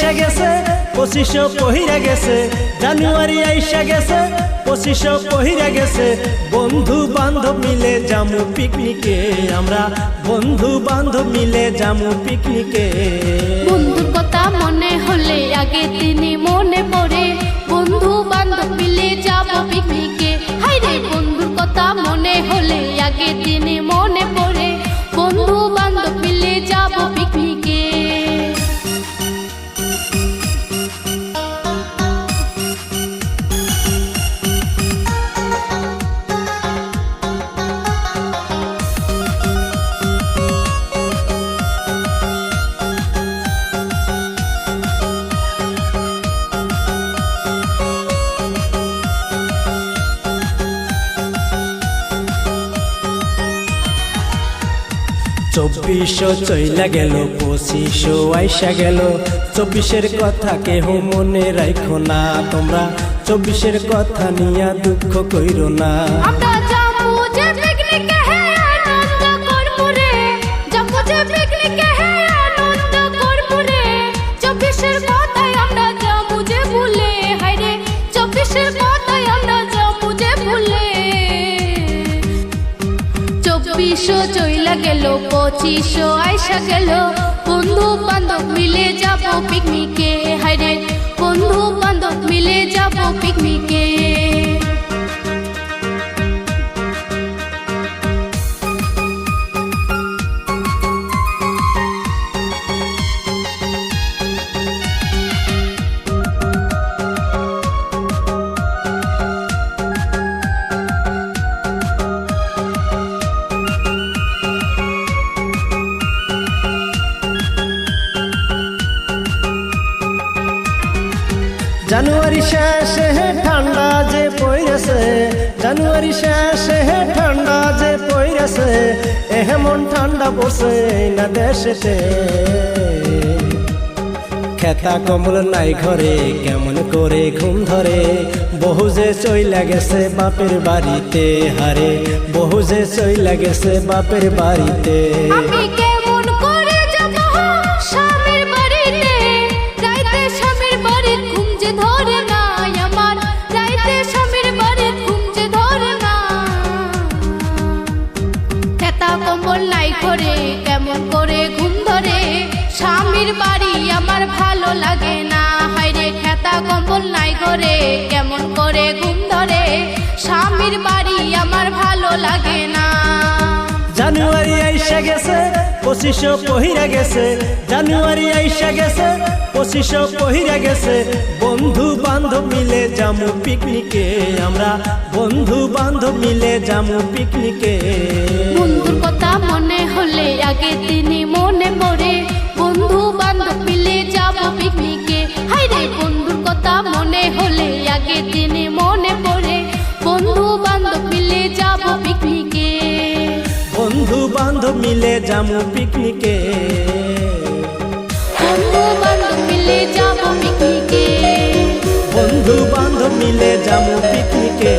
আইসা গেছে 2500 পহিরা গেছে, জানুয়ারি আইসা গেছে 2500 পহিরা গেছে। বন্ধু বান্ধব মিলে যামু পিকনিকে, আমরা বন্ধু বান্ধব মিলে যামু পিকনিকে। বন্ধুর কথা মনে হলে আগে দিনে মনে পড়ে, বন্ধু বান্ধব মিলে যাব পিকনিকে। হায়রে বন্ধুর কথা মনে হলে আগে দিনে মনে পড়ে, বন্ধু বান্ধব মিলে যাব পিকনিকে। চব্বিশশো চইলা গেল 2500 আইসা গেল। 24-এর কথা কেহ মনে রাখো না, তোমরা 24-এর কথা নিয়া দুঃখ কইরো না। আমরা যাবো যে পিকনিকে হে আনন্দ করবো রে, যাবো যে পিকনিকে হে আনন্দ করবো রে। 24-এর কথাই আমরা যাবো যে ভুলে, হায়রে 24-এর কথাই আমরা যাবো যে ভুলে। 2400 চইলা গেল 2500 আইসা গেল, বন্ধু বান্ধব মিলে যাব পিকনিকে। হায়রে বন্ধু বান্ধব মিলে যাব পিকনিকে। জানুয়ারি শেষে ঠান্ডা যে পইরেছে, জানুয়ারি শেষে ঠান্ডা যে পইরেছে, এমন ঠান্ডা পড়ছে না দেশেতে। খেতা কম্বল নাই ঘরে, কেমন করে ঘুম ধরে, বহু যে চইলা গেছে বাপের বাড়িতে। হারে বহু যে চইলা গেছে বাপের বাড়িতে। আমি কেমন করে যাব স্বামীর বাড়িতে, রাইতে স্বামীর বাড়ির ঘুম যে ধরে না আমার, রাইতে স্বামীর বাড়ির ঘুম যে ধরে না। খেতা কম্বল নাই ঘরে, কেমন করে ঘুম ধরে, স্বামীর বাড়ি আমার ভালো লাগে না। হায়রে খেতা কম্বল নাই ঘরে, কেমন করে ঘুম ধরে, স্বামীর বাড়ি আমার ভালো লাগে না। জানুয়ারি আইসা গেছে 2500 পহিরা গেছে, জানুয়ারি আইসা গেছে 2500 পহিরা গেছে। বন্ধু বান্ধব মিলে যামু পিকনিকে, আমরা বন্ধু বান্ধব মিলে যামু পিকনিকে। বন্ধুর কথা মনে হলে আগে দিনে মনে পড়ে, বন্ধু বান্ধব মিলে যাব পিকনিকে। হায়রে বন্ধুর কথা মনে হলে আগে দিনে মনে পড়ে, বন্ধু বান্ধব মিলে যাব পিকনিকে। বন্ধু বান্ধব মিলে যামু পিকনিকে, বন্ধু বান্ধব মিলে যাব পিকনিকে, বন্ধু বান্ধব মিলে যামু পিকনিকে।